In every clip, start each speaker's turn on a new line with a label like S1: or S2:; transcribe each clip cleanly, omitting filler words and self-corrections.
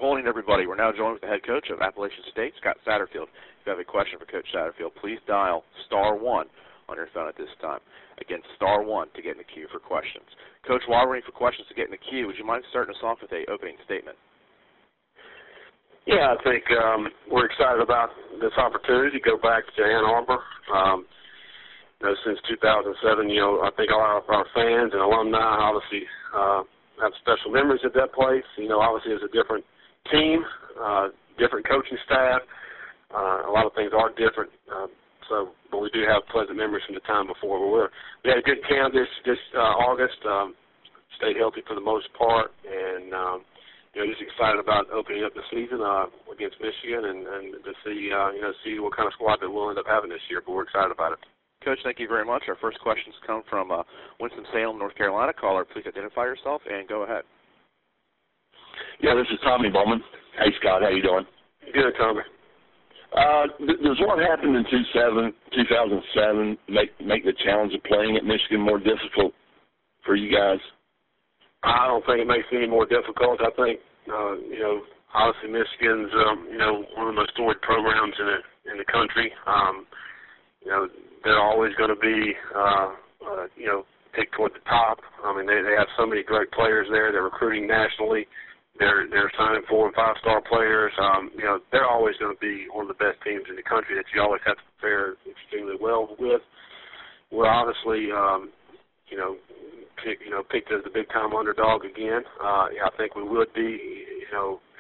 S1: holding, everybody. We're now joined with the head coach of Appalachian State, Scott Satterfield. If you have a question for Coach Satterfield, please dial *1 on your phone at this time. Again, *1 to get in the queue for questions. Coach, while we're waiting for questions to get in the queue, would you mind starting us off with an opening statement?
S2: Yeah, I think we're excited about this opportunity to go back to Ann Arbor. Since 2007, I think a lot of our fans and alumni obviously have special memories at that place. Obviously it's a different team, different coaching staff. A lot of things are different, but we do have pleasant memories from the time before. We had a good camp this August, stayed healthy for the most part, and just excited about opening up the season against Michigan and to see what kind of squad that we'll end up having this year. But we're excited about it.
S1: Coach, thank you very much. Our first questions come from Winston-Salem, North Carolina. Caller, please identify yourself and go ahead.
S3: Yeah, this is Tommy Bowman. Hey, Scott, how you doing?
S2: Good, Tommy.
S3: Does what happened in 2007 make the challenge of playing at Michigan more difficult for you guys?
S2: I don't think it makes it any more difficult. I think, obviously Michigan's, one of the most storied programs in the country. They're always going to be, picked toward the top. I mean, they have so many great players there. They're recruiting nationally. They're signing 4- and 5-star players. They're always going to be one of the best teams in the country that you always have to prepare extremely well with. We're obviously, picked as the big-time underdog again. I think we would be,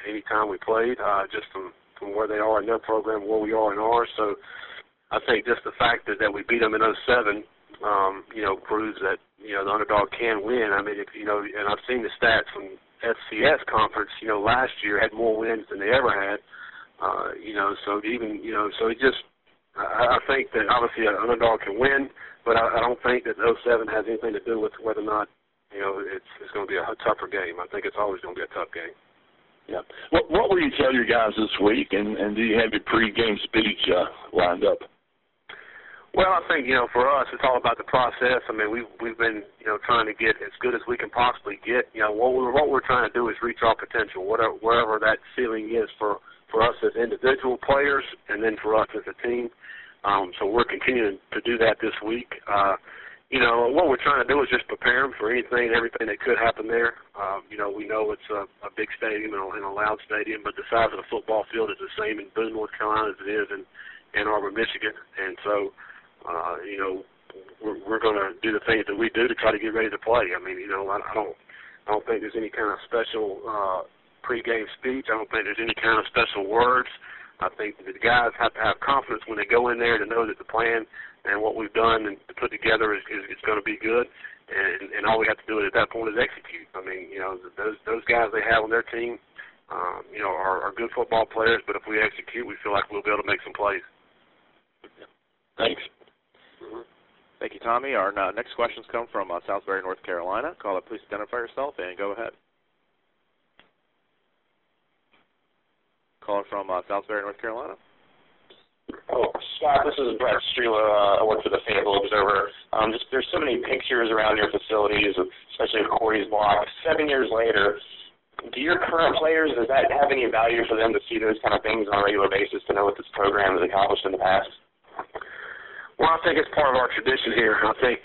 S2: any time we played, just from where they are in their program, where we are in ours. So I think just the fact that we beat them in 2007, proves that, the underdog can win. I mean, and I've seen the stats from FCS conference, last year had more wins than they ever had. I think that obviously an underdog can win, but I don't think that 2007 has anything to do with whether or not, it's going to be a tougher game. I think it's always going to be a tough game.
S3: Yeah. What will you tell your guys this week, and do you have your pregame speech lined up?
S2: Well, I think, for us, it's all about the process. I mean, we've been, trying to get as good as we can possibly get. What we're trying to do is reach our potential, wherever that ceiling is for us as individual players and then for us as a team. So we're continuing to do that this week. What we're trying to do is just prepare them for anything and everything that could happen there. We know it's a big stadium and a loud stadium, but the size of the football field is the same in Boone, North Carolina as it is in Ann Arbor, Michigan. And so, we're going to do the things that we do to try to get ready to play. I mean, I don't think there's any kind of special pregame speech. I don't think there's any kind of special words. I think the guys have to have confidence when they go in there to know that the plan and what we've done and put together is going to be good. And all we have to do at that point is execute. I mean, those guys they have on their team, are good football players. But if we execute, we feel like we'll be able to make some plays.
S3: Thanks.
S1: Thank you, Tommy. Our next questions come from Southbury, North Carolina. Caller, please identify yourself and go ahead. Caller from Southbury, North Carolina.
S4: Oh, Scott, this is Brett Strela. I work for the Fayetteville Observer. There's so many pictures around your facilities, especially of Corey's block. 7 years later, do your current players, does that have any value for them to see those kind of things on a regular basis to know what this program has accomplished in the past?
S2: Well, I think it's part of our tradition here. I think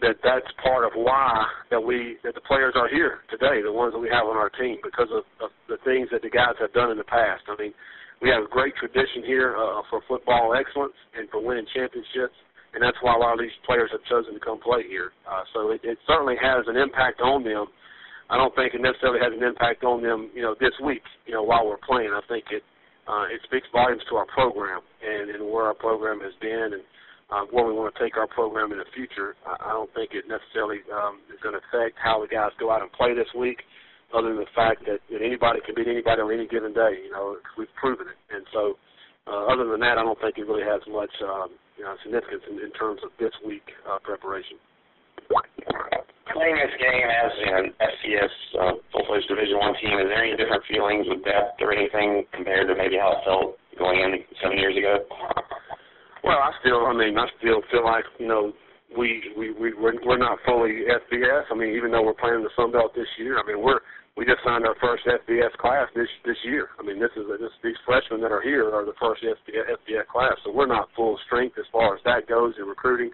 S2: that's part of why that the players are here today, the ones that we have on our team, because of the things that the guys have done in the past. I mean, we have a great tradition here for football excellence and for winning championships, and that's why a lot of these players have chosen to come play here. So it certainly has an impact on them. I don't think it necessarily has an impact on them, this week, while we're playing. I think it speaks volumes to our program and where our program has been and where we want to take our program in the future. I don't think it necessarily is going to affect how the guys go out and play this week, other than the fact that anybody can beat anybody on any given day. We've proven it. And so other than that, I don't think it really has much significance in terms of this week preparation.
S4: Playing this game as an FCS full-fledged Division I team, is there any different feelings with depth or anything compared to maybe how it felt going in 7 years ago?
S2: Well, I still feel like we're not fully FBS. I mean, even though we're playing the Sun Belt this year, I mean we're we just signed our first FBS class this year. I mean, these freshmen that are here are the first FBS class, so we're not full strength as far as that goes in recruiting.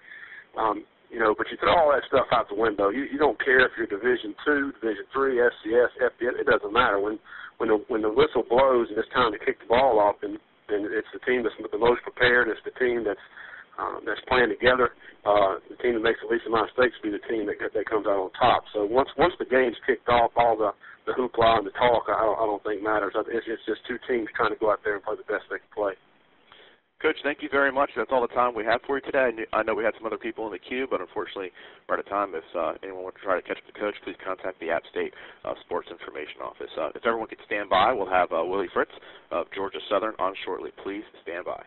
S2: But you throw all that stuff out the window. You don't care if you're Division II, Division III, FCS, FBS. It doesn't matter. When the whistle blows and it's time to kick the ball off, and it's the team that's the most prepared. It's the team that's playing together. The team that makes the least amount of mistakes will be the team that comes out on top. So once the game's kicked off, all the hoopla and the talk, I don't think matters. It's just two teams trying to go out there and play the best they can play.
S1: Coach, thank you very much. That's all the time we have for you today. I know we had some other people in the queue, but unfortunately we're out of time. If anyone wants to try to catch up with the coach, please contact the App State Sports Information Office. If everyone could stand by, we'll have Willie Fritz of Georgia Southern on shortly. Please stand by.